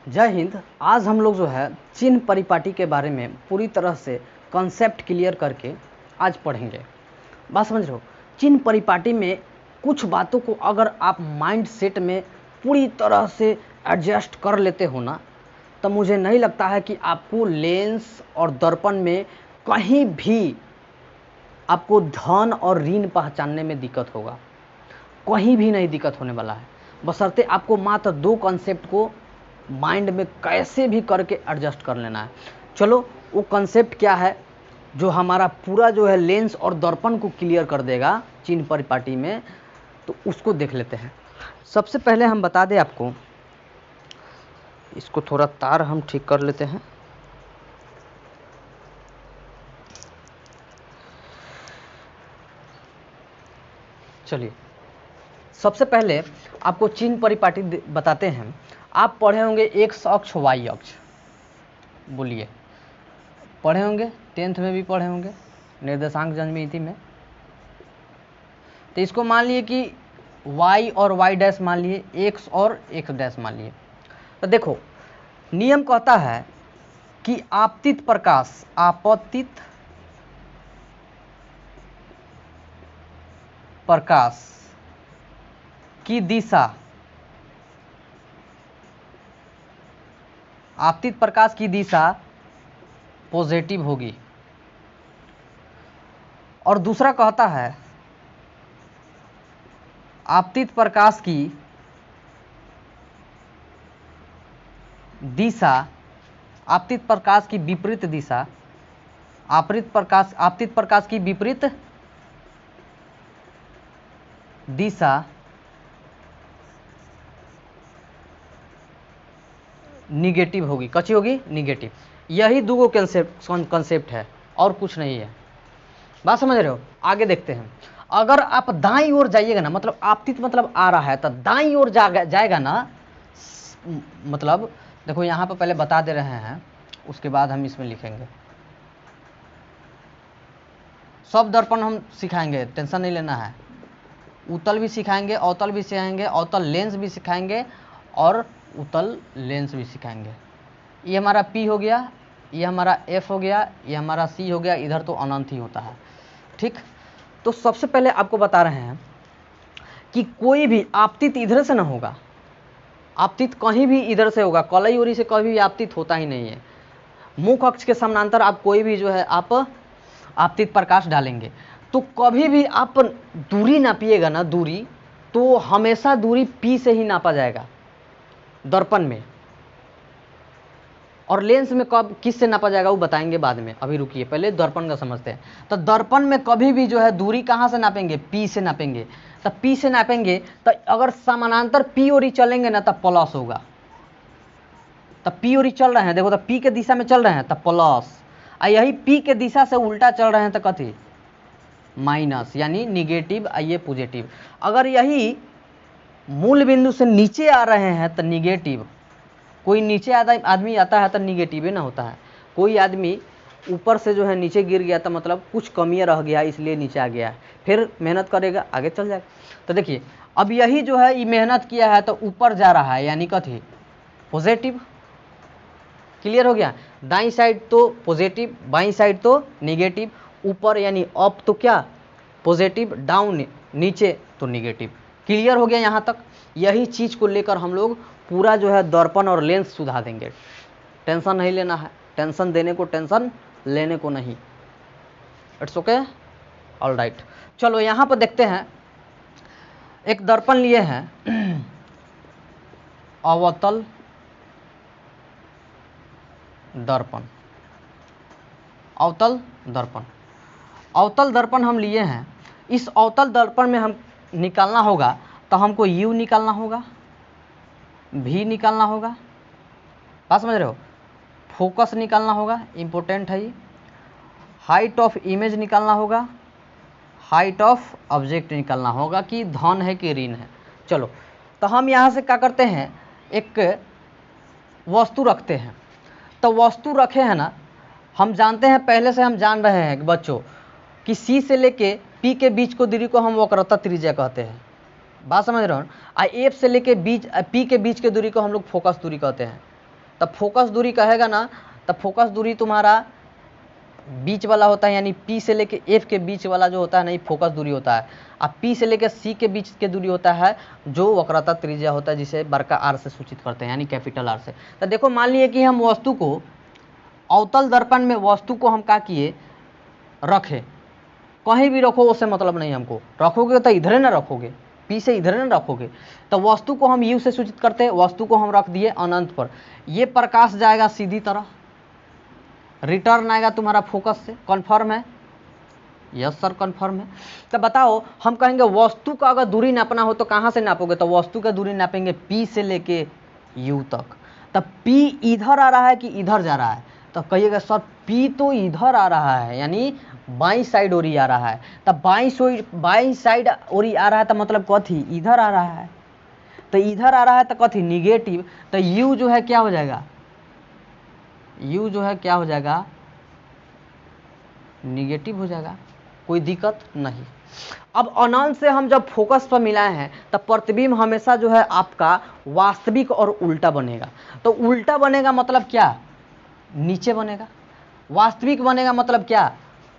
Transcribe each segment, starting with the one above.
जय हिंद। आज हम लोग जो है चिन्ह परिपाटी के बारे में पूरी तरह से कॉन्सेप्ट क्लियर करके आज पढ़ेंगे। बात समझ रहे हो? चिन्ह परिपाटी में कुछ बातों को अगर आप माइंड सेट में पूरी तरह से एडजस्ट कर लेते हो ना, तो मुझे नहीं लगता है कि आपको लेंस और दर्पण में कहीं भी आपको धन और ऋण पहचानने में दिक्कत होगा। कहीं भी नहीं दिक्कत होने वाला है, बशर्ते आपको मात्र दो कॉन्सेप्ट को माइंड में कैसे भी करके एडजस्ट कर लेना है। चलो, वो कॉन्सेप्ट क्या है जो हमारा पूरा जो है लेंस और दर्पण को क्लियर कर देगा चिन्ह परिपाटी में, तो उसको देख लेते हैं। सबसे पहले हम बता दें आपको, इसको थोड़ा तार हम ठीक कर लेते हैं। चलिए, सबसे पहले आपको चिन्ह परिपाटी बताते हैं। आप पढ़े होंगे एक्स अक्ष वाई अक्ष, बोलिए पढ़े होंगे, 10th में भी पढ़े होंगे निर्देशांक ज्यामिति में। तो इसको मान लिए कि y और y डैश मान लिए, x और x डैश मान लिए। तो देखो, नियम कहता है कि आपतित प्रकाश की दिशा, आपतित प्रकाश की दिशा पॉजिटिव होगी। और दूसरा कहता है आपतित प्रकाश की दिशा, आपतित प्रकाश की विपरीत दिशा, आपतित प्रकाश की विपरीत दिशा निगेटिव होगी। कच्ची होगी? निगेटिव। यही दो कंसेप्ट है और कुछ नहीं है। बात समझ रहे हो? आगे देखते हैं। अगर आप दाईं ओर जाइएगा ना, मतलब आपतित मतलब आ रहा है, तो दाईं ओर जाएगा ना, मतलब देखो यहाँ पर पहले बता दे रहे हैं, उसके बाद हम इसमें लिखेंगे। सब दर्पण हम सिखाएंगे, टेंशन नहीं लेना है। उत्तल भी सिखाएंगे, अवतल भी सिखाएंगे, अवतल लेंस भी सिखाएंगे और उत्तल लेंस भी सिखाएंगे। ये हमारा P हो गया, ये हमारा F हो गया, ये हमारा C हो गया। इधर तो अनंत ही होता है, ठीक। तो सबसे पहले आपको बता रहे हैं कि कोई भी आपतित इधर से ना होगा, आपतित कहीं भी इधर से होगा, कलई ओरी से कभी भी आपतित होता ही नहीं है। मुख अक्ष के समानांतर आप कोई भी जो है आप आपतित प्रकाश डालेंगे, तो कभी भी आप दूरी नापिएगा ना, दूरी तो हमेशा दूरी P से ही नापा जाएगा दर्पण में। और लेंस में कब किस से नापा जाएगा वो बताएंगे बाद में, अभी रुकिए, पहले दर्पण का समझते हैं। तो दर्पण में कभी भी जो है दूरी कहाँ से नापेंगे? P से नापेंगे। तो P से नापेंगे, तो अगर समानांतर P ओरी चलेंगे ना, तब प्लस होगा। तो P ओरी चल रहे हैं, देखो, तो P के दिशा में चल रहे हैं, तब प्लस। और यही P के दिशा से उल्टा चल रहे हैं तो कथी? माइनस, यानी निगेटिव। ये पॉजिटिव। अगर यही मूल बिंदु से नीचे आ रहे हैं तो निगेटिव। कोई नीचे आदमी आता है तो निगेटिव ना होता है। कोई आदमी ऊपर से जो है नीचे गिर गया तो मतलब कुछ कमियां रह गया, इसलिए नीचे आ गया है, फिर मेहनत करेगा, आगे चल जाएगा। तो देखिए, अब यही जो है ये मेहनत किया है तो ऊपर जा रहा है, यानी कथी? पॉजिटिव। क्लियर हो गया? दाईं साइड तो पॉजिटिव, बाईं साइड तो निगेटिव। ऊपर यानी अप तो क्या? पॉजिटिव, डाउन नीचे तो निगेटिव। क्लियर हो गया यहाँ तक? यही चीज़ को लेकर हम लोग पूरा जो है दर्पण और लेंस सुधार देंगे। टेंशन नहीं लेना है, टेंशन देने को, टेंशन लेने को नहीं। It's okay, all right. चलो यहाँ पर देखते हैं, एक दर्पण लिए हैं, अवतल दर्पण, अवतल दर्पण। अवतल दर्पण हम लिए हैं। इस अवतल दर्पण में हम निकालना होगा तो हमको U निकालना होगा, V निकालना होगा। बात समझ रहे हो? फोकस निकालना होगा, इंपॉर्टेंट है ये। हाइट ऑफ इमेज निकालना होगा, हाइट ऑफ ऑब्जेक्ट निकालना होगा कि धन है कि ऋण है। चलो, तो हम यहाँ से क्या करते हैं, एक वस्तु रखते हैं। तो वस्तु रखे हैं ना, हम जानते हैं, पहले से हम जान रहे हैं बच्चों कि C से लेके P के बीच को दूरी को हम वक्रता त्रिज्या कहते हैं। बात समझ रहे हो? F से लेके P के बीच के दूरी को हम लोग फोकस दूरी कहते हैं। तब फोकस दूरी कहेगा ना, तब फोकस दूरी तुम्हारा बीच वाला होता है, यानी P से लेके F के बीच वाला जो होता है ना, ये फोकस दूरी होता है। अब P से लेके C के बीच के दूरी होता है जो वक्रता त्रिज्या होता है, जिसे बड़का R से सूचित करते हैं, यानी कैपिटल R से। तो देखो मान लिए कि हम वस्तु को अवतल दर्पण में वस्तु को हम क्या किए, रखे, कहीं भी रखो उससे मतलब नहीं हमको, रखोगे तो इधर ना रखोगे, P से इधर ना रखोगे। तो वस्तु को हम U से सूचित करते हैं, वस्तु को हम रख दिए अनंत पर, ये प्रकाश जाएगा सीधी तरह, रिटर्न आएगा तुम्हारा फोकस से। कन्फर्म है? यस सर कन्फर्म है। तो बताओ, हम कहेंगे वस्तु का अगर दूरी नापना हो तो कहाँ से नापोगे, तो वस्तु का दूरी नापेंगे P से लेके U तक। तब P इधर आ रहा है कि इधर जा रहा है, तो कहिएगा सर P तो इधर आ रहा है, यानी बाईं साइड ओरी आ रहा है। तब बाईं साइड ओरी आ रहा है तो मतलब कथी, इधर आ रहा है। तो इधर आ रहा है तो कथी, निगेटिव। तो U जो है क्या हो जाएगा, U जो है क्या हो जाएगा, निगेटिव हो जाएगा। कोई दिक्कत नहीं। अब अनंत से हम जब फोकस पर मिलाए हैं तब प्रतिबिंब हमेशा जो है आपका वास्तविक और उल्टा बनेगा। तो उल्टा बनेगा मतलब क्या, नीचे बनेगा। वास्तविक बनेगा मतलब क्या,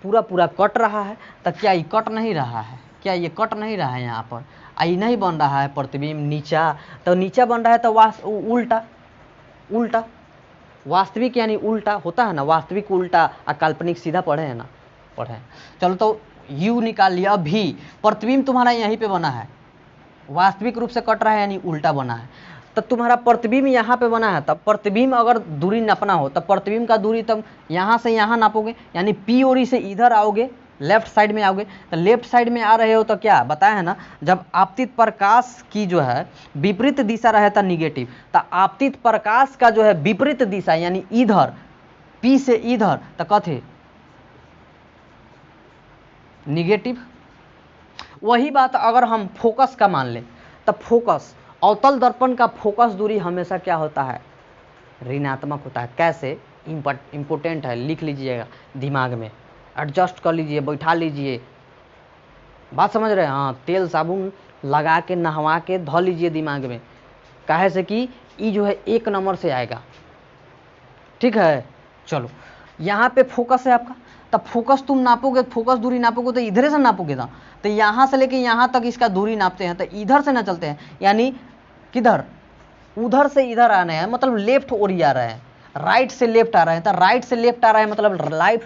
पूरा पूरा कट रहा है। तो क्या ये कट नहीं रहा है, क्या ये कट नहीं रहा है, यहाँ पर आई नहीं बन रहा है प्रतिबिंब नीचा, तो नीचा बन रहा है तो उल्टा, उल्टा वास्तविक यानी उल्टा होता है ना, वास्तविक उल्टा और काल्पनिक सीधा पढ़े हैं ना, पढ़े हैं। चलो तो U निकाल लिया। अभी प्रतिबिंब तुम्हारा यहीं पे बना है, वास्तविक रूप से कट रहा है यानी उल्टा बना है। तब तुम्हारा प्रतिबिंब यहाँ पे बना है, तब प्रतिबिंब अगर दूरी नापना हो तब प्रतिबिंब का दूरी तब यहाँ से यहाँ नापोगे, यानी P ओरी से इधर आओगे, लेफ्ट साइड में आओगे। तो लेफ्ट साइड में आ रहे हो तो क्या बताया है ना, जब आपतित प्रकाश की जो है विपरीत दिशा रहता निगेटिव, तो आपतित प्रकाश का जो है विपरीत दिशा यानी इधर, P से इधर, तो कथे निगेटिव। वही बात अगर हम फोकस का मान लें, तब फोकस, अवतल दर्पण का फोकस दूरी हमेशा क्या होता है, ऋणात्मक होता है। कैसे, इम्पोर्टेंट है, लिख लीजिएगा दिमाग में, एडजस्ट कर लीजिए, बैठा लीजिए, बात समझ रहे हैं। हाँ, तेल साबुन लगा के नहवा के धो लीजिए दिमाग में, काहे से कि ये जो है 1 नंबर से आएगा, ठीक है। चलो यहाँ पे फोकस है आपका, तब फोकस तुम नापोगे, फोकस दूरी नापोगे तो इधर से नापोगे ना, तो यहाँ से लेके यहाँ तक इसका दूरी नापते हैं तो इधर से ना चलते हैं, यानी किधर, उधर से इधर आना है, मतलब लेफ्ट ओरी आ रहे हैं, राइट से लेफ्ट आ रहे हैं। तो राइट से लेफ्ट आ रहा है मतलब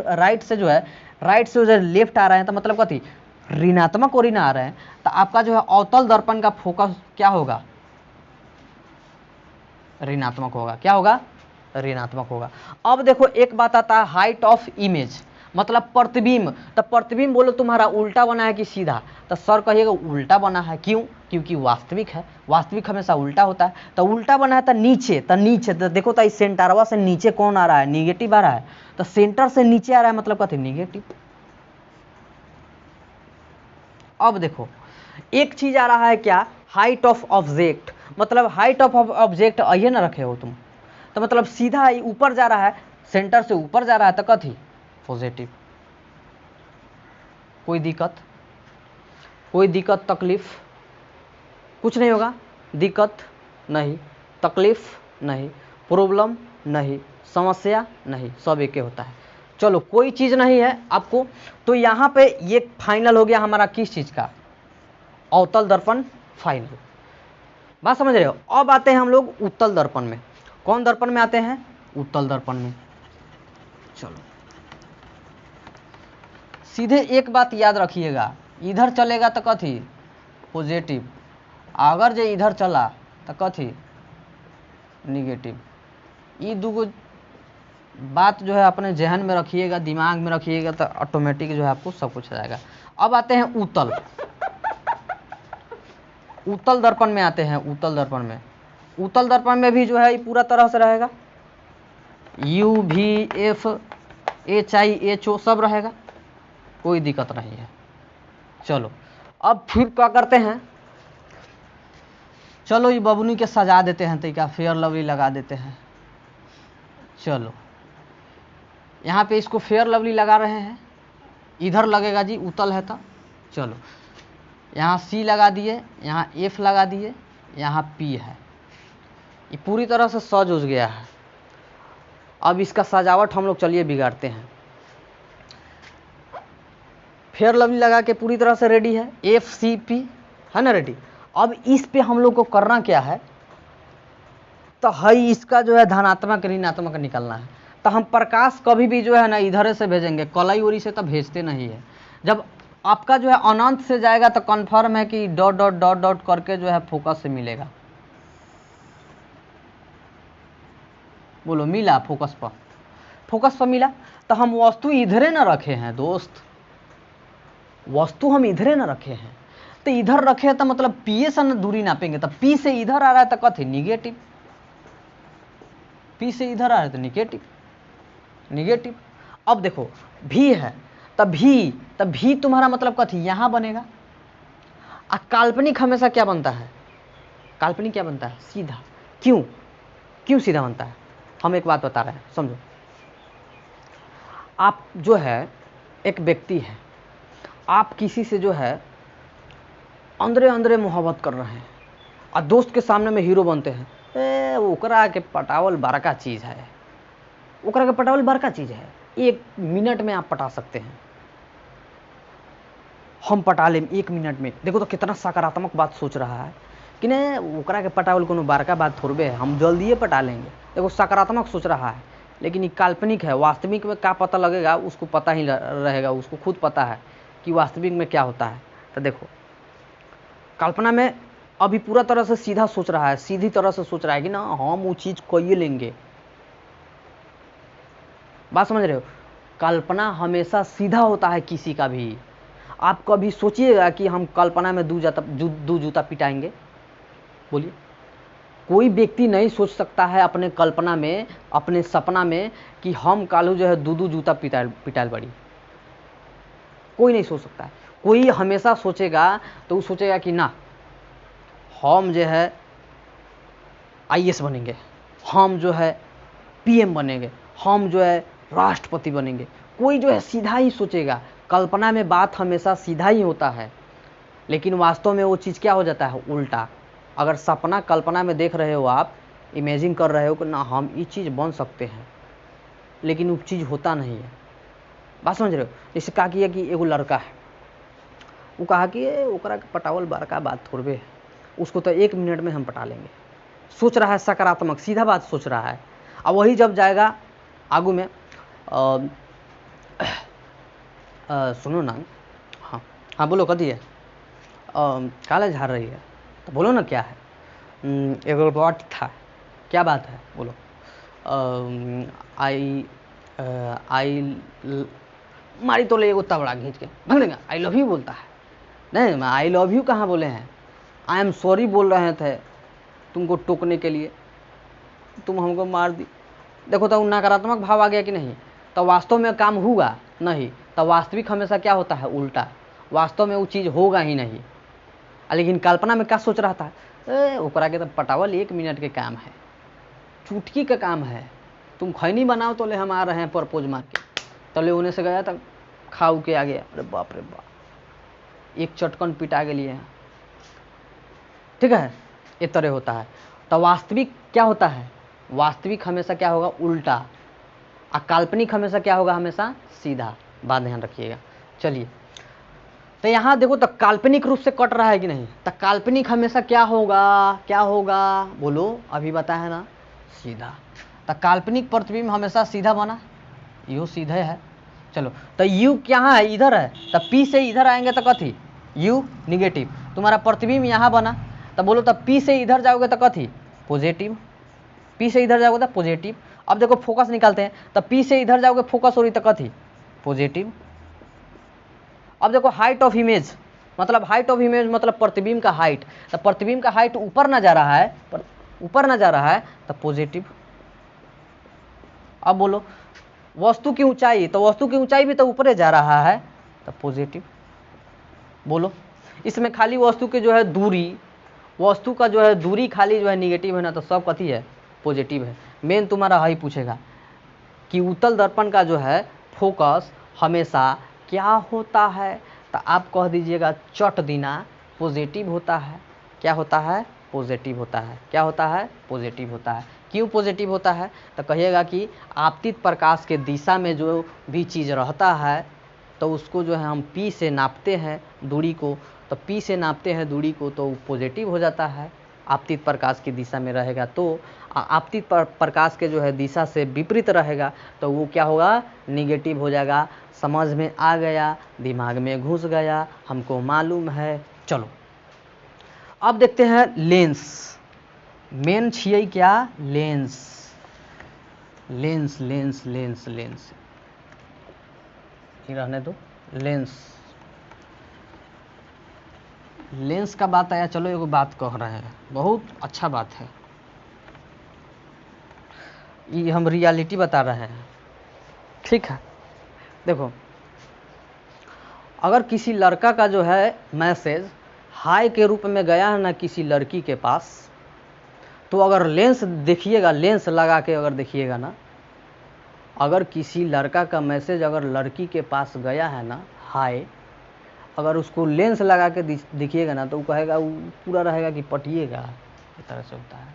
राइट से जो है, राइट से जो लेफ्ट आ रहे हैं, तो मतलब कथी, ऋणात्मक ओरी ना आ रहे हैं। तो आपका जो है अवतल दर्पण का फोकस क्या होगा, ऋणात्मक होगा। क्या होगा, ऋणात्मक होगा। अब देखो एक बात आता है हाइट ऑफ इमेज, मतलब प्रतिबिंब। तो प्रतिबिंब बोलो तुम्हारा उल्टा बना है कि सीधा, तो सर कहिएगा उल्टा बना है। क्यों, क्योंकि वास्तविक है, वास्तविक हमेशा उल्टा होता है। तो उल्टा बना है तो नीचे, तो देखो तो इस सेंटरवा से नीचे कौन आ रहा है, निगेटिव आ रहा है। तो सेंटर से नीचे आ रहा है मतलब कहते निगेटिव। अब देखो एक चीज आ रहा है क्या, हाइट ऑफ ऑब्जेक्ट, मतलब हाइट ऑफ ऑब्जेक्ट आइए ना रखे हो तुम, तो मतलब सीधा ऊपर जा रहा है, सेंटर से ऊपर जा रहा है, तो कथी, पॉजिटिव। कोई दिक्कत, कोई दिक्कत तकलीफ कुछ नहीं होगा, दिक्कत नहीं, तकलीफ नहीं, प्रॉब्लम नहीं, समस्या नहीं, सब एक होता है। चलो कोई चीज़ नहीं है आपको। तो यहाँ पे ये फाइनल हो गया हमारा किस चीज़ का, अवतल दर्पण फाइनल। बात समझ रहे हो। अब आते हैं हम लोग उत्तल दर्पण में। कौन दर्पण में आते हैं, उत्तल दर्पण में। चलो सीधे एक बात याद रखिएगा, इधर चलेगा तो कथी, पॉजिटिव, अगर जो इधर चला तो कथी, निगेटिव। ये दूगो बात जो है अपने जहन में रखिएगा, दिमाग में रखिएगा, तो ऑटोमेटिक जो है आपको सब कुछ आ जाएगा। अब आते हैं उत्तल, उत्तल दर्पण में आते हैं। उत्तल दर्पण में, उत्तल दर्पण में भी जो है पूरा तरह से रहेगा, U V F H I H O सब रहेगा, कोई दिक्कत नहीं है। चलो अब फिर क्या करते हैं, चलो ये बबुनी के सजा देते हैं, तो क्या फेयर लवली लगा देते हैं। चलो यहाँ पे इसको फेयर लवली लगा रहे हैं, इधर लगेगा जी, उत्तल है तो। चलो यहाँ C लगा दिए, यहाँ F लगा दिए, यहाँ P है, ये पूरी तरह से सज उज गया है। अब इसका सजावट हम लोग चलिए बिगाड़ते हैं। फेयर लवली लगा के पूरी तरह से रेडी है, FCP है ना रेडी। अब इस पे हम लोग को करना क्या है, तो हई इसका जो है धनात्मक ऋणात्मक निकलना है। तो हम प्रकाश कभी भी जो है ना इधर से भेजेंगे, कलाई ओरी से तो भेजते नहीं है। जब आपका जो है अनंत से जाएगा तो कन्फर्म है कि डॉट डॉट डॉट डॉट करके जो है फोकस से मिलेगा। बोलो मिला फोकस पर मिला। तो हम वस्तु इधरे न रखे हैं दोस्त, वस्तु हम इधरे न रखे हैं। तो इधर रखे तो मतलब पी से न दूरी नापेंगे, तो पी से इधर आ रहा है तो कथी निगेटिव, पी से इधर आ रहा है तो निगेटिव। अब देखो भी है, तब भी तुम्हारा मतलब कथी यहाँ बनेगा। काल्पनिक हमेशा क्या बनता है, काल्पनिक क्या बनता है, सीधा। क्यों सीधा बनता है, हम एक बात बता रहे हैं समझो। आप जो है एक व्यक्ति है, आप किसी से जो है अंदरे मोहब्बत कर रहे हैं और दोस्त के सामने में हीरो बनते हैं। ओकरा के पटावल बड़का चीज़ है, ओकरा के पटावल बड़का चीज़ है, 1 मिनट में आप पटा सकते हैं। हम पटा लें 1 मिनट में। देखो तो कितना सकारात्मक बात सोच रहा है कि नहीं, ओकरा के पटावल कोनो बड़का बात थोड़बे है, हम जल्दी पटा लेंगे। देखो सकारात्मक सोच रहा है, लेकिन ये काल्पनिक है। वास्तविक में क्या पता लगेगा उसको पता ही रहेगा, उसको खुद पता है कि वास्तविक में क्या होता है। तो देखो कल्पना में अभी पूरा तरह से सीधा सोच रहा है, सीधी तरह से सोच रहा है कि ना हम वो चीज़ कहिए लेंगे। बात समझ रहे हो, कल्पना हमेशा सीधा होता है किसी का भी। आप कभी सोचिएगा कि हम कल्पना में दो जूता पिटाएंगे, बोलिए। कोई व्यक्ति नहीं सोच सकता है अपने कल्पना में, अपने सपना में कि हम कालू जो है दो जूता पिटाल बड़ी, कोई नहीं सोच सकता है। कोई हमेशा सोचेगा तो वो सोचेगा कि ना हम जो है IAS बनेंगे, हम जो है PM बनेंगे, हम जो है राष्ट्रपति बनेंगे। कोई जो है सीधा ही सोचेगा। कल्पना में बात हमेशा सीधा ही होता है, लेकिन वास्तव में वो चीज़ क्या हो जाता है, उल्टा। अगर सपना कल्पना में देख रहे हो, आप इमेजिन कर रहे हो कि ना हम ये चीज़ बन सकते हैं, लेकिन वो चीज़ होता नहीं है। बात समझ रहे हो। जैसे कहा कि एगो लड़का है, वो कहा कि ओकरा के पटावल बड़का बात थोड़बे है, उसको तो 1 मिनट में हम पटा लेंगे। सोच रहा है सकारात्मक, सीधा बात सोच रहा है। अब वही जब जाएगा आगू में सुनो ना, हाँ बोलो कथी है, काला झाड़ रही है तो बोलो ना क्या है। एगो बात था, क्या बात है बोलो। आई मारी तो ले एगो तबड़ा खींच के भग देगा, आई लव यू बोलता है। नहीं, मैं आई लव यू कहाँ बोले हैं, आई एम सॉरी बोल रहे थे तुमको टोकने के लिए, तुम हमको मार दी। देखो तो नकारात्मक भाव आ गया कि नहीं, तो वास्तव में काम हुआ नहीं। तो वास्तविक हमेशा क्या होता है, उल्टा। वास्तव में वो चीज़ होगा ही नहीं, लेकिन कल्पना में क्या सोच रहा था, ओकरा के तो पटावल 1 मिनट के काम है, चुटकी का काम है। तुम खैनी बनाओ तो ले हम आ रहे हैं प्रपोज मार के, तो ले उन्हें से गया तक खाऊ के आ गया। अरे बाप रे बाप, एक चटकन पिटा के लिए। ठीक है, ये तरह होता है। तो वास्तविक क्या होता है, वास्तविक हमेशा क्या होगा, उल्टा। काल्पनिक हमेशा क्या होगा, हमेशा सीधा। बात ध्यान रखिएगा। चलिए तो यहाँ देखो, तो काल्पनिक रूप से कट रहा है कि नहीं, तो काल्पनिक हमेशा क्या होगा बोलो, अभी बताया है ना, सीधा। तो काल्पनिक प्रतिबिंब हमेशा सीधा बना, यू सीधे है। चलो तो यू क्या है, इधर है, तो पी से इधर आएंगे तो कथी, यू निगेटिव। तुम्हारा प्रतिबिंब यहाँ बना, तो बोलो तो पी से इधर जाओगे तो कथी, पॉजिटिव। पी से इधर जाओगे तो पॉजिटिव। अब देखो फोकस निकालते हैं, तो पी से इधर जाओगे फोकस हो रही तो कथी, पॉजिटिव। अब देखो हाइट ऑफ इमेज मतलब प्रतिबिंब का हाइट, तो प्रतिबिंब का हाइट ऊपर ना जा रहा है, तो पॉजिटिव। अब बोलो वस्तु की ऊंचाई, तो वस्तु की ऊंचाई भी तो ऊपर जा रहा है, तो पॉजिटिव। बोलो इसमें खाली वस्तु के जो है दूरी, वस्तु का जो है दूरी खाली जो है निगेटिव है ना, तो सब कथी है, पॉजिटिव है। मेन तुम्हारा ही पूछेगा कि उत्तल दर्पण का जो है फोकस हमेशा क्या होता है, तो आप कह दीजिएगा चट दिना पॉजिटिव होता है। क्या होता है, पॉजिटिव होता है। क्या होता है, पॉजिटिव होता है। क्यों पॉजिटिव होता है? तो कहिएगा कि आपतित प्रकाश के दिशा में जो भी चीज़ रहता है तो उसको जो है हम P से नापते हैं दूरी को, तो P से नापते हैं दूरी को तो पॉजिटिव हो जाता है। आपतित प्रकाश की दिशा में रहेगा तो आपतित प्रकाश के जो है दिशा से विपरीत रहेगा तो वो क्या होगा? निगेटिव हो जाएगा। समझ में आ गया, दिमाग में घुस गया, हमको मालूम है। चलो अब देखते हैं लेंस। मेन छिए क्या? Lens. Lens lens lens lens रहने दो। लेंस लेंस का बात आया, चलो एगो बात कह रहे हैं, बहुत अच्छा बात है, ये हम रियलिटी बता रहे हैं, ठीक है। देखो अगर किसी लड़का का जो है मैसेज हाय के रूप में गया है ना किसी लड़की के पास, तो अगर लेंस देखिएगा, लेंस लगा के अगर देखिएगा ना, अगर किसी लड़का का मैसेज अगर लड़की के पास गया है ना हाय, अगर उसको लेंस लगा के देखिएगा ना तो वो कहेगा, वो पूरा रहेगा कि पटिएगा, इस तरह से होता है।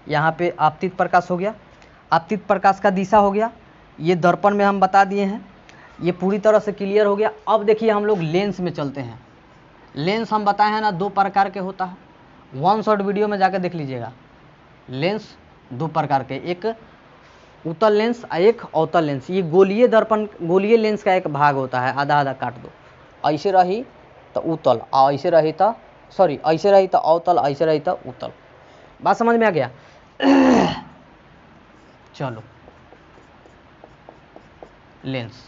यहाँ पे आपतित प्रकाश हो गया, आपतित प्रकाश का दिशा हो गया, ये दर्पण में हम बता दिए हैं, ये पूरी तरह से क्लियर हो गया। अब देखिए हम लोग लेंस में चलते हैं। लेंस हम बताए हैं ना 2 प्रकार के होता है, वन शॉट वीडियो में जाकर देख लीजिएगा। लेंस 2 प्रकार के, एक उत्तल लेंस और एक अवतल लेंस। ये गोलीय दर्पण, गोलीय लेंस का एक भाग होता है, आधा आधा काट दो, ऐसे रही तो उत्तल, और ऐसे रही तो सॉरी ऐसे रही तो अवतल, ऐसे रही तो उत्तल। बात समझ में आ गया? चलो लेंस,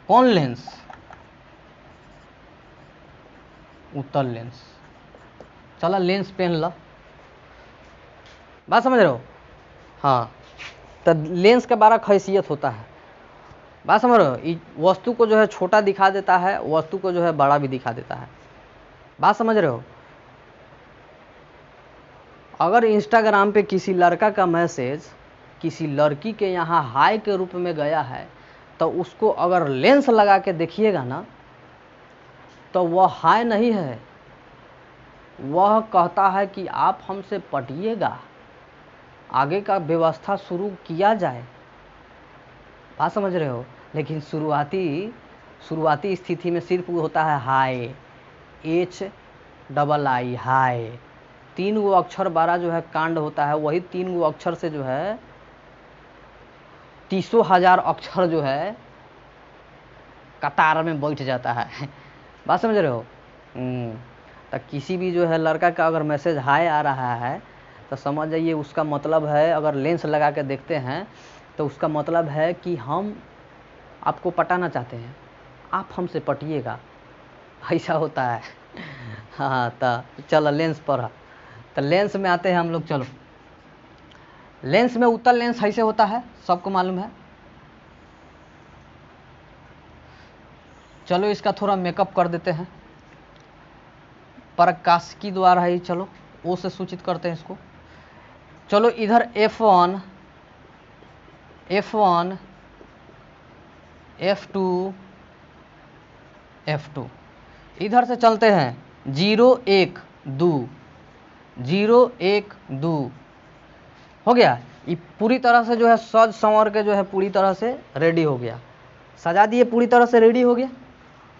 कौन लेंस? उत्तल लेंस। चलो लेंस पहन लो, बात समझ रहे हो? हाँ, तो लेंस का 12 खैसियत होता है, बात समझ रहे हो? वस्तु को जो है छोटा दिखा देता है, वस्तु को जो है बड़ा भी दिखा देता है, बात समझ रहे हो? अगर इंस्टाग्राम पे किसी लड़का का मैसेज किसी लड़की के यहाँ हाय के रूप में गया है तो उसको अगर लेंस लगा के देखिएगा ना तो वह हाय नहीं है, वह कहता है कि आप हमसे पटिएगा, आगे का व्यवस्था शुरू किया जाए, बात समझ रहे हो? लेकिन शुरुआती स्थिति में सिर्फ वो होता है हाय, HII हाय। 3 गो अक्षर 12 जो है कांड होता है, वही 3 गो अक्षर से जो है 30,000 अक्षर जो है कतार में बैठ जाता है, बात समझ रहे हो? तो किसी भी जो है लड़का का अगर मैसेज हाय आ रहा है तो समझ जाइए उसका मतलब है, अगर लेंस लगा के देखते हैं तो उसका मतलब है कि हम आपको पटाना चाहते हैं, आप हमसे पटिएगा, ऐसा होता है। हाँ, तो चलो लेंस पर, तो लेंस में आते हैं हम लोग। चलो लेंस में उत्तल लेंस ऐसे होता है, सबको मालूम है। चलो इसका थोड़ा मेकअप कर देते हैं, प्रकाशिकी द्वारा ही, चलो ओ से सूचित करते हैं इसको। चलो इधर F1 F2 F2, इधर से चलते हैं 0 1 2 0 1 2, हो गया। ये पूरी तरह से जो है सज संवर के जो है पूरी तरह से रेडी हो गया, सजा दिए, पूरी तरह से रेडी हो गया।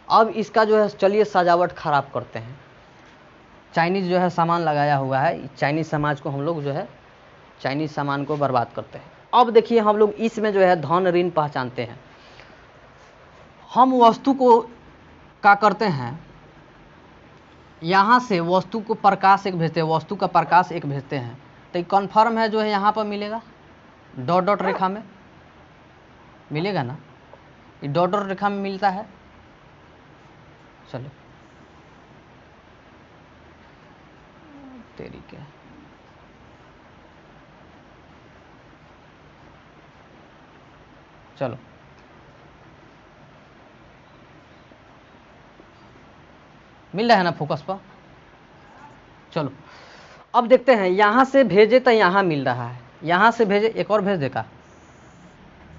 अब इसका जो है चलिए सजावट खराब करते हैं। चाइनीज़ जो है सामान लगाया हुआ है, चाइनीज़ समाज को हम लोग जो है चाइनीज़ सामान को बर्बाद करते हैं। अब देखिए हम लोग इसमें जो है धन ऋण पहचानते हैं। हम वस्तु को क्या करते हैं, यहाँ से वस्तु को प्रकाश एक भेजते हैं, वस्तु का प्रकाश एक भेजते हैं, तो कन्फर्म है जो है यहाँ पर मिलेगा, डॉट डॉट रेखा में मिलेगा ना, ये डॉट डॉट रेखा में मिलता है। चलो तेरी क्या, चलो मिल रहा है ना फोकस पर। चलो अब देखते हैं, यहाँ से भेजे तो यहाँ मिल रहा है, यहाँ से भेजे, एक और भेज देगा,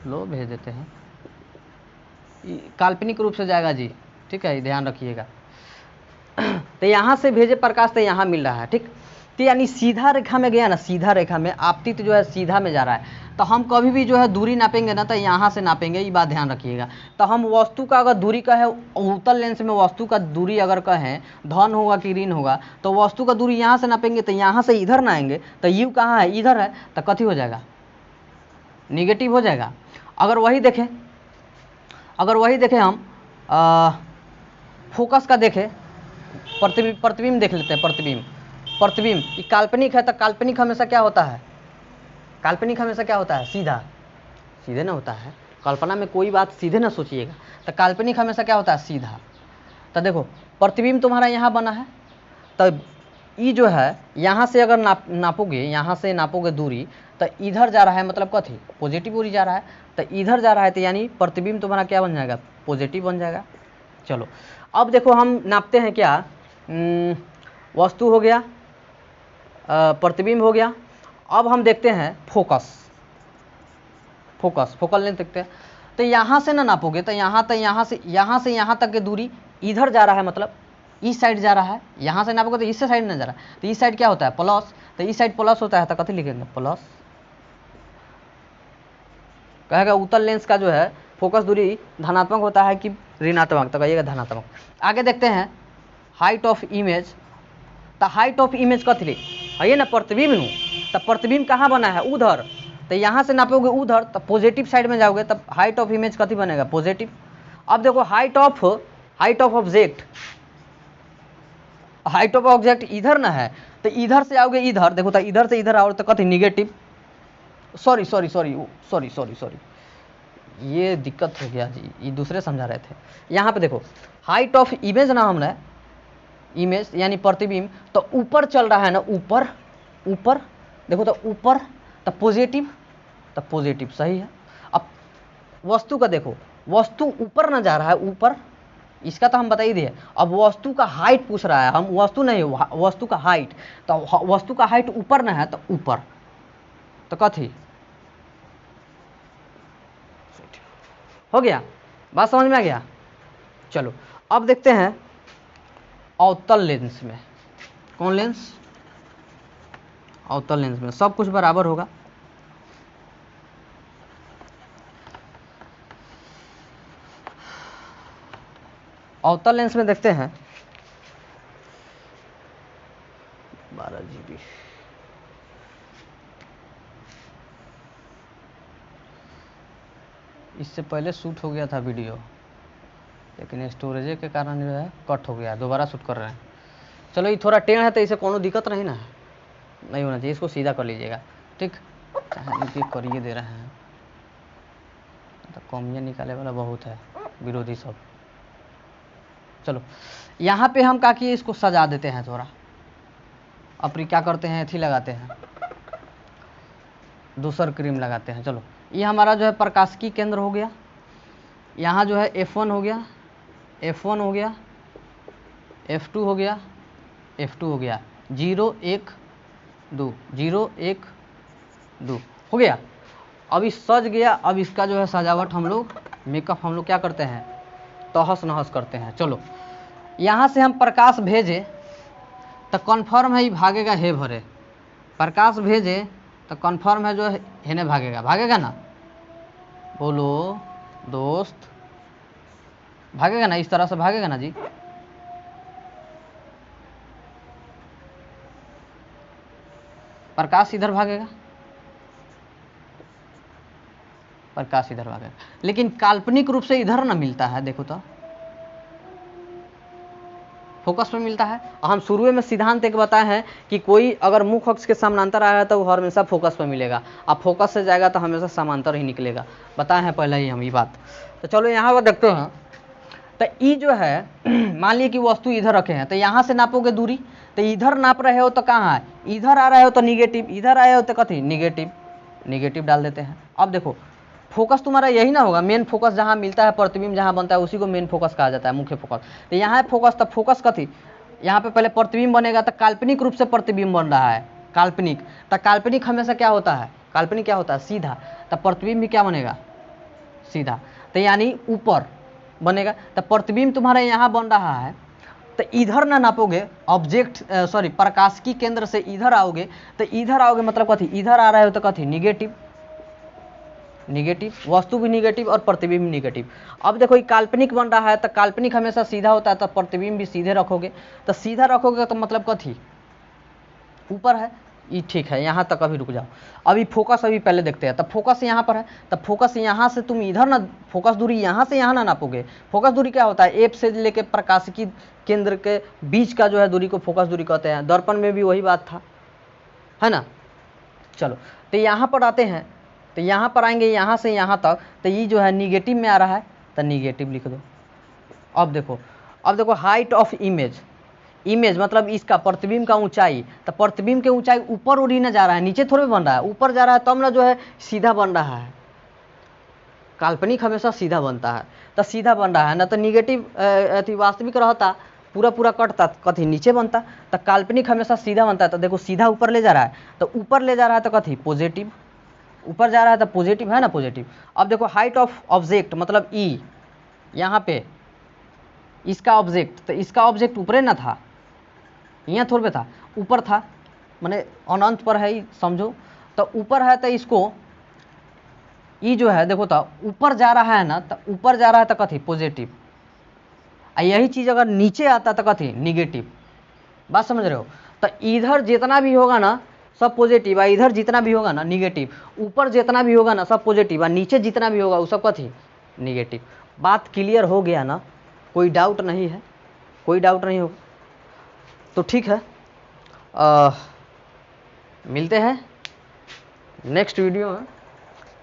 लो भेज देते हैं, काल्पनिक रूप से जाएगा जी, ठीक है, ध्यान रखिएगा। तो यहाँ से भेजे प्रकाश तो यहाँ मिल रहा है, ठीक। तो यानी सीधा रेखा में गया ना, सीधा रेखा में आपतित जो है सीधा में जा रहा है, तो हम कभी भी जो है दूरी नापेंगे ना तो यहाँ से नापेंगे, ये बात ध्यान रखिएगा। तो हम वस्तु का अगर दूरी का है उत्तल लेंस में वस्तु का दूरी अगर कहें धन होगा कि ऋण होगा, तो वस्तु का दूरी यहाँ से नापेंगे तो यहाँ से इधर ना आएंगे, तो यू कहाँ है, इधर है, तो कथी हो जाएगा, निगेटिव हो जाएगा। अगर वही देखें हम फोकस का देखें, प्रतिबिंब देख लेते हैं। प्रतिबिंब ये काल्पनिक है, तो काल्पनिक हमेशा क्या होता है, काल्पनिक हमेशा क्या होता है, सीधे ना होता है। कल्पना में कोई बात सीधे ना सोचिएगा, तो काल्पनिक हमेशा क्या होता है, सीधा। तो देखो प्रतिबिंब तुम्हारा यहाँ बना है, तो ये जो है यहाँ से अगर नापोगे, यहाँ से नापोगे दूरी, तो इधर जा रहा है, मतलब कथी, पॉजिटिव दूरी जा रहा है, तो इधर जा रहा है, तो यानी प्रतिबिंब तुम्हारा क्या बन जाएगा, पॉजिटिव बन जाएगा। चलो अब देखो हम नापते हैं क्या, वस्तु हो गया, प्रतिबिंब हो गया। अब हम देखते हैं फोकल लेंथ देखते हैं। तो यहाँ से ना नापोगे तो यहाँ से यहाँ तक की दूरी इधर जा रहा है, मतलब इस साइड जा रहा है। यहाँ से नापोगे तो इस साइड ना जा रहा है, तो इस साइड क्या होता है, प्लस, तो इस साइड प्लस होता है, तो कथी लिखेंगे, प्लस। कहेगा उत्तल लेंस का जो है फोकस दूरी धनात्मक होता है कि ऋणात्मक, तो कहिएगा धनात्मक। आगे देखते हैं हाइट ऑफ इमेज। तो हाइट ऑफ इमेज कथी है ना, प्रतिबिंब नु, तो प्रतिबिंब कहाँ बना है, उधर, तो यहाँ से नापोगे उधर, तो पॉजिटिव साइड में जाओगे, तब हाइट ऑफ इमेज कथी बनेगा, पॉजिटिव। अब देखो हाइट ऑफ ऑब्जेक्ट इधर ना है, तो इधर से आओगे इधर, देखो तो इधर से इधर आओ तो कथी, निगेटिव। सॉरी, ये दिक्कत हो गया जी, ये दूसरे समझा रहे थे। यहाँ पे देखो हाइट ऑफ इमेज ना, हमने इमेज यानी प्रतिबिंब, तो ऊपर चल रहा है ना, ऊपर देखो, तो ऊपर, तो पॉजिटिव सही है। अब वस्तु का देखो, वस्तु ऊपर ना जा रहा है, ऊपर, इसका तो हम बता ही दिए। अब वस्तु का हाइट पूछ रहा है, हम वस्तु नहीं, वस्तु का हाइट, तो वस्तु का हाइट ऊपर ना है, तो ऊपर, तो कथी हो गया, बात समझ में आ गया। चलो अब देखते हैं अवतल लेंस में, कौन लेंस, अवतल लेंस में सब कुछ बराबर होगा। अवतल लेंस में देखते हैं 12 GB, इससे पहले शूट हो गया था वीडियो, लेकिन स्टोरेज के कारण जो है कट हो गया, दोबारा शूट कर रहे हैं। चलो ये थोड़ा टेढ़ है, तो इसे कोनो दिक्कत नहीं ना है, नहीं होना चाहिए, इसको सीधा कर लीजिएगा, ठीक। करिए दे रहे हैं, तो कमियाँ निकाले वाला बहुत है विरोधी सब। चलो यहाँ पे हम क्या किए, इसको सजा देते हैं थोड़ा। अब क्या करते हैं, एथी लगाते हैं, दूसर क्रीम लगाते हैं। चलो ये हमारा जो है प्रकाशिकी केंद्र हो गया, यहाँ जो है F1 हो गया, F1 हो गया, F2 हो गया, F2 हो गया, 0 1 2, 0 1 2 हो गया। अब इस सज गया। अब इसका जो है सजावट हम लोग, मेकअप हम लोग क्या करते हैं, तहस नहस करते हैं। चलो यहाँ से हम प्रकाश भेजे तो कन्फर्म है ये भागेगा, हे भरे प्रकाश भेजे तो कन्फर्म है जो हेने भागेगा ना, बोलो दोस्त, भागेगा ना, इस तरह से भागेगा ना जी। प्रकाश इधर भागेगा, प्रकाश इधर भागेगा, लेकिन काल्पनिक रूप से इधर ना मिलता है, देखो तो फोकस में मिलता है। हम शुरू में सिद्धांत एक बताए हैं कि कोई अगर मुख्य अक्ष के समानांतर आया तो वो हमेशा फोकस में मिलेगा, अब फोकस से जाएगा तो हमेशा समांतर ही निकलेगा, बताए हैं पहले ही हम ये बात। तो चलो यहाँ पर देखते हैं, तो ई जो है मान लीजिए कि वस्तु इधर रखे हैं, तो यहाँ से नापोगे दूरी, तो इधर नाप रहे हो तो कहाँ है, इधर आ रहे हो तो निगेटिव, इधर आए हो तो कथी, निगेटिव डाल देते हैं। अब देखो फोकस तुम्हारा यही ना होगा, मेन फोकस जहाँ मिलता है, प्रतिबिंब जहाँ बनता है उसी को मेन फोकस कहा जाता है, मुख्य फोकस। तो यहाँ है फोकस, तो फोकस कथी, यहाँ पे पहले प्रतिबिंब बनेगा, तो काल्पनिक रूप से प्रतिबिंब बन रहा है, काल्पनिक। तो काल्पनिक हमेशा क्या होता है, काल्पनिक क्या होता है, सीधा, तो प्रतिबिंब भी क्या बनेगा, सीधा, तो यानी ऊपर बनेगा। तो प्रतिबिंब तुम्हारे यहाँ बन रहा है, तो इधर ना नापोगे ऑब्जेक्ट सॉरी प्रकाशिकी केंद्र से इधर आओगे, तो इधर आओगे मतलब कथी, इधर आ रहे हो तो कथी निगेटिव, निगेटिव वस्तु भी निगेटिव और प्रतिबिंब निगेटिव। अब देखो ये काल्पनिक बन रहा है, तो काल्पनिक हमेशा सीधा होता है, तो प्रतिबिंब भी सीधे रखोगे, तो सीधा रखोगे तो मतलब कथी ऊपर है, ये ठीक है, यहाँ तक अभी रुक जाओ। अभी फोकस अभी पहले देखते हैं। तो फोकस यहाँ पर है, तो फोकस यहाँ से तुम इधर ना, फोकस दूरी यहाँ से यहाँ ना नापोगे। फोकस दूरी क्या होता है, एफ से लेके प्रकाशिकी केंद्र के बीच का जो है दूरी को फोकस दूरी कहते हैं। दर्पण में भी वही बात था, है ना। चलो तो यहाँ पर आते हैं, तो यहाँ पर आएंगे यहाँ से यहाँ तक, तो ये जो है निगेटिव में आ रहा है, तो निगेटिव लिख दो। अब देखो हाइट ऑफ इमेज, इमेज मतलब इसका प्रतिबिंब का ऊंचाई, तो प्रतिबिंब के ऊंचाई ऊपर उड़ी ना जा रहा है, नीचे थोड़े बन रहा है, ऊपर जा रहा है, तब ना जो है सीधा बन रहा है। काल्पनिक हमेशा सीधा बनता है, तो सीधा बन रहा है ना, तो निगेटिव वास्तविक रहता पूरा पूरा कटता कथी नीचे बनता, तो काल्पनिक हमेशा सीधा बनता है। तो देखो सीधा ऊपर ले जा रहा है, तो ऊपर ले जा रहा है तो कथी पॉजिटिव, ऊपर जा रहा है तो पॉजिटिव है ना, पॉजिटिव। अब देखो हाइट ऑफ ऑब्जेक्ट मतलब ई, यहाँ पे इसका ऑब्जेक्ट, तो इसका ऑब्जेक्ट ऊपर ना था, यहाँ थोड़े पे था, ऊपर था, माने अनंत पर है समझो, तो ऊपर है, तो इसको ई जो है देखो तो ऊपर जा रहा है ना, तो ऊपर जा रहा है तो कथी पॉजिटिव, यही चीज़ अगर नीचे आता तो कथी निगेटिव। बात समझ रहे हो। तो इधर जितना भी होगा ना सब पॉजिटिव, इधर जितना भी होगा ना निगेटिव, ऊपर जितना भी होगा ना सब पॉजिटिव, नीचे जितना भी होगा वो सब कथी निगेटिव। बात क्लियर हो गया ना, कोई डाउट नहीं है, कोई डाउट नहीं होगा तो ठीक है। मिलते हैं नेक्स्ट वीडियो में,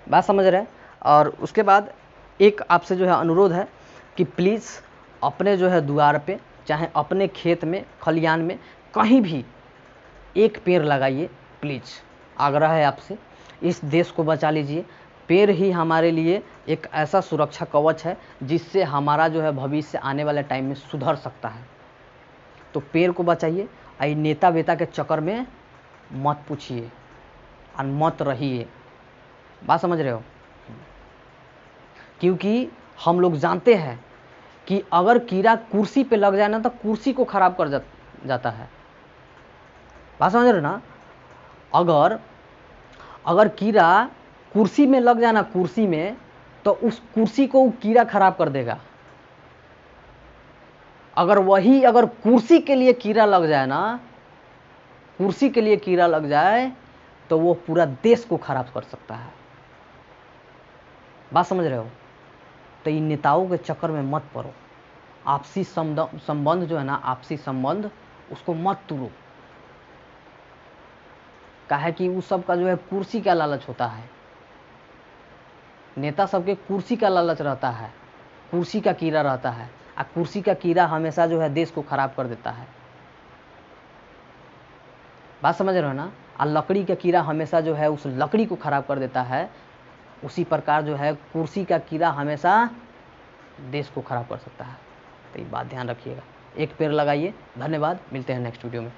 बात समझ रहे हैं। और उसके बाद एक आपसे जो है अनुरोध है कि प्लीज़ अपने जो है द्वार पे, चाहे अपने खेत में खलियान में कहीं भी एक पेड़ लगाइए प्लीज़, आग्रह है आपसे। इस देश को बचा लीजिए। पेड़ ही हमारे लिए एक ऐसा सुरक्षा कवच है जिससे हमारा जो है भविष्य आने वाले टाइम में सुधर सकता है। तो पेड़ को बचाइए, आई नेता वेता के चक्कर में मत पूछिए और मत रहिए। बात समझ रहे हो। क्योंकि हम लोग जानते हैं कि अगर कीड़ा कुर्सी पे लग जाए ना तो कुर्सी को खराब कर जाता है। बात समझ रहे हो ना। अगर कीड़ा कुर्सी में लग जाए ना, कुर्सी में, तो उस कुर्सी को कीड़ा खराब कर देगा। अगर कुर्सी के लिए कीड़ा लग जाए ना, कुर्सी के लिए कीड़ा लग जाए तो वो पूरा देश को खराब कर सकता है। बात समझ रहे हो। तो इन नेताओं के चक्कर में मत पड़ो। आपसी संबंध जो है ना, आपसी संबंध उसको मत तोड़ो। काहे कि उस सब का जो है कुर्सी का लालच होता है। नेता सबके कुर्सी का लालच रहता है, कुर्सी का कीड़ा रहता है, और कुर्सी का कीड़ा हमेशा जो है देश को खराब कर देता है। बात समझ रहे हो ना। और लकड़ी का कीड़ा हमेशा जो है उस लकड़ी को खराब कर देता है। उसी प्रकार जो है कुर्सी का कीड़ा हमेशा देश को खराब कर सकता है। तो ये बात ध्यान रखिएगा। एक पेड़ लगाइए। धन्यवाद, मिलते हैं नेक्स्ट वीडियो में।